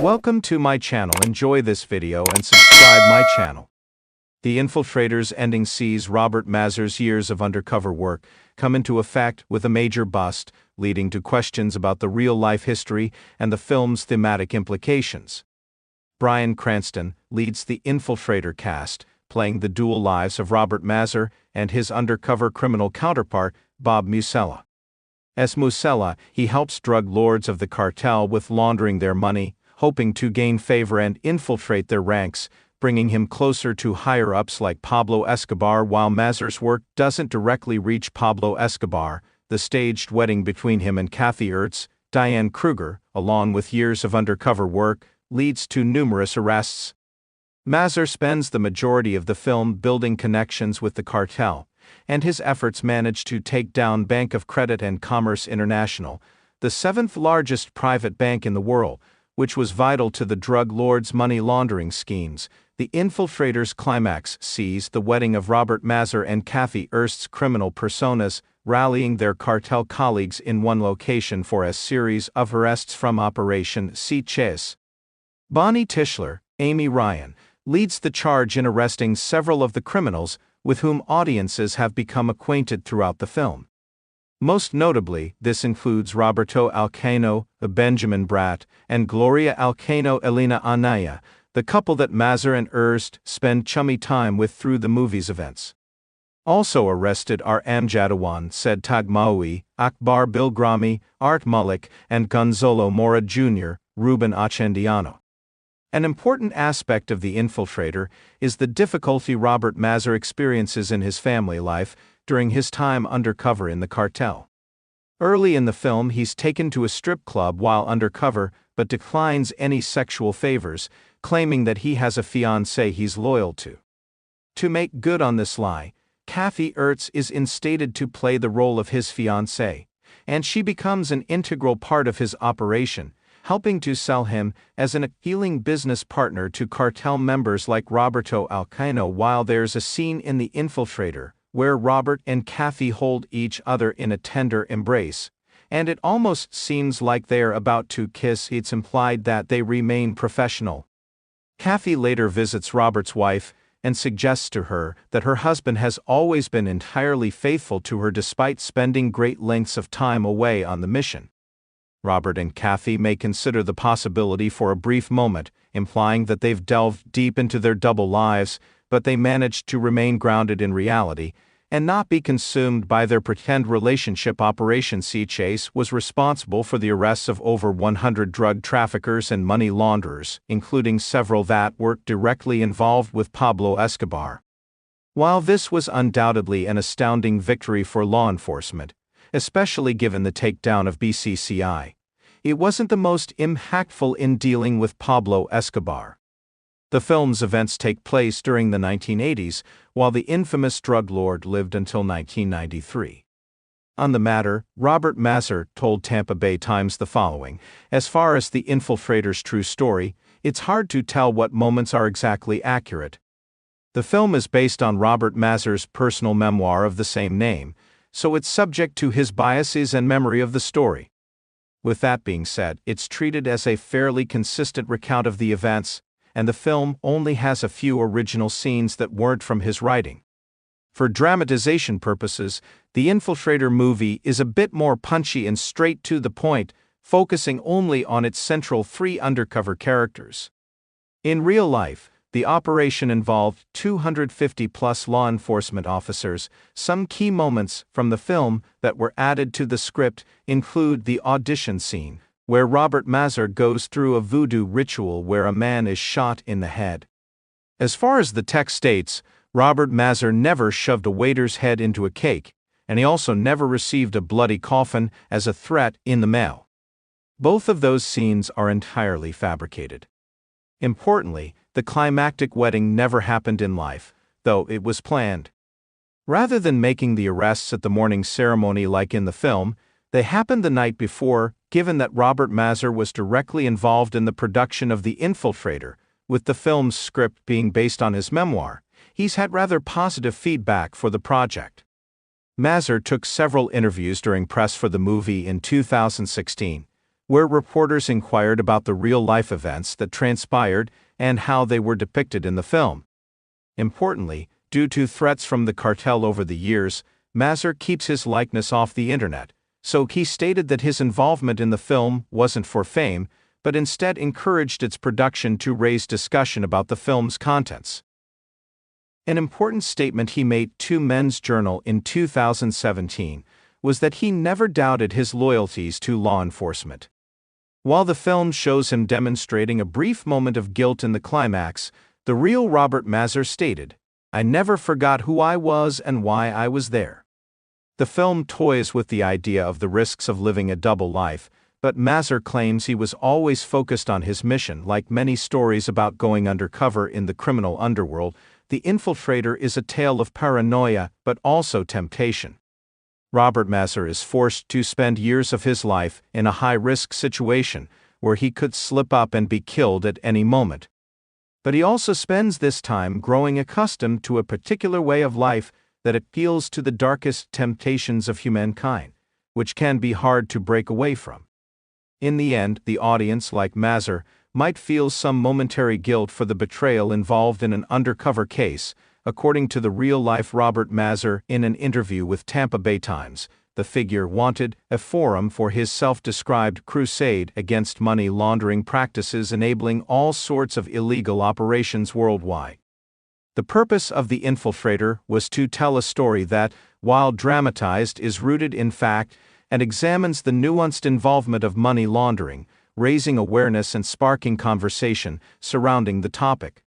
Welcome to my channel. Enjoy this video and subscribe my channel. The Infiltrator's ending sees Robert Mazur's years of undercover work come into effect with a major bust, leading to questions about the real-life history and the film's thematic implications. Bryan Cranston leads the Infiltrator cast, playing the dual lives of Robert Mazur and his undercover criminal counterpart, Bob Musella. As Musella, he helps drug lords of the cartel with laundering their money, hoping to gain favor and infiltrate their ranks, bringing him closer to higher-ups like Pablo Escobar. While Mazur's work doesn't directly reach Pablo Escobar, the staged wedding between him and Kathy Ertz, Diane Kruger, along with years of undercover work, leads to numerous arrests. Mazur spends the majority of the film building connections with the cartel, and his efforts manage to take down Bank of Credit and Commerce International, the seventh largest private bank in the world, which was vital to the drug lords' money laundering schemes. The Infiltrator's climax sees the wedding of Robert Mazur and Kathy Ertz's criminal personas, rallying their cartel colleagues in one location for a series of arrests from Operation Sea Chase. Bonnie Tischler, Amy Ryan, leads the charge in arresting several of the criminals with whom audiences have become acquainted throughout the film. Most notably, this includes Roberto Alcano, Benjamin Bratt, and Gloria Alcano Elena Anaya, the couple that Mazur and Ertz spend chummy time with through the movie's events. Also arrested are Amjad Awan, Said Tagmaoui, Akbar Bilgrami, Art Malik, and Gonzalo Mora Jr., Ruben Achendiano. An important aspect of The Infiltrator is the difficulty Robert Mazur experiences in his family life during his time undercover in the cartel. Early in the film, he's taken to a strip club while undercover, but declines any sexual favors, claiming that he has a fiancé he's loyal to. To make good on this lie, Kathy Ertz is instated to play the role of his fiancée, and she becomes an integral part of his operation, helping to sell him as an appealing business partner to cartel members like Roberto Alcano. While there's a scene in The Infiltrator where Robert and Kathy hold each other in a tender embrace, and it almost seems like they're about to kiss, it's implied that they remain professional. Kathy later visits Robert's wife and suggests to her that her husband has always been entirely faithful to her despite spending great lengths of time away on the mission. Robert and Kathy may consider the possibility for a brief moment, implying that they've delved deep into their double lives, but they managed to remain grounded in reality and not be consumed by their pretend relationship. Operation Sea Chase was responsible for the arrests of over 100 drug traffickers and money launderers, including several that worked directly involved with Pablo Escobar. While this was undoubtedly an astounding victory for law enforcement, especially given the takedown of BCCI, it wasn't the most impactful in dealing with Pablo Escobar. The film's events take place during the 1980s, while the infamous drug lord lived until 1993. On the matter, Robert Mazur told Tampa Bay Times the following: "As far as The Infiltrator's true story, it's hard to tell what moments are exactly accurate. The film is based on Robert Mazur's personal memoir of the same name, so it's subject to his biases and memory of the story. With that being said, it's treated as a fairly consistent recount of the events, and the film only has a few original scenes that weren't from his writing. For dramatization purposes, the Infiltrator movie is a bit more punchy and straight to the point, focusing only on its central three undercover characters. In real life, the operation involved 250-plus law enforcement officers. Some key moments from the film that were added to the script include the audition scene, where Robert Mazur goes through a voodoo ritual where a man is shot in the head. As far as the text states, Robert Mazur never shoved a waiter's head into a cake, and he also never received a bloody coffin as a threat in the mail. Both of those scenes are entirely fabricated. Importantly, the climactic wedding never happened in life, though it was planned. Rather than making the arrests at the morning ceremony like in the film, they happened the night before. Given that Robert Mazur was directly involved in the production of The Infiltrator, with the film's script being based on his memoir, he's had rather positive feedback for the project. Mazur took several interviews during press for the movie in 2016, where reporters inquired about the real-life events that transpired and how they were depicted in the film. Importantly, due to threats from the cartel over the years, Mazur keeps his likeness off the internet, so he stated that his involvement in the film wasn't for fame, but instead encouraged its production to raise discussion about the film's contents. An important statement he made to Men's Journal in 2017 was that he never doubted his loyalties to law enforcement. While the film shows him demonstrating a brief moment of guilt in the climax, the real Robert Mazur stated, "I never forgot who I was and why I was there." The film toys with the idea of the risks of living a double life, but Mazur claims he was always focused on his mission. Like many stories about going undercover in the criminal underworld, The Infiltrator is a tale of paranoia but also temptation. Robert Mazur is forced to spend years of his life in a high-risk situation where he could slip up and be killed at any moment. But he also spends this time growing accustomed to a particular way of life that appeals to the darkest temptations of humankind, which can be hard to break away from. In the end, the audience, like Mazur, might feel some momentary guilt for the betrayal involved in an undercover case. According to the real-life Robert Mazur in an interview with Tampa Bay Times, the figure wanted a forum for his self-described crusade against money laundering practices enabling all sorts of illegal operations worldwide. The purpose of The Infiltrator was to tell a story that, while dramatized, is rooted in fact and examines the nuanced involvement of money laundering, raising awareness and sparking conversation surrounding the topic.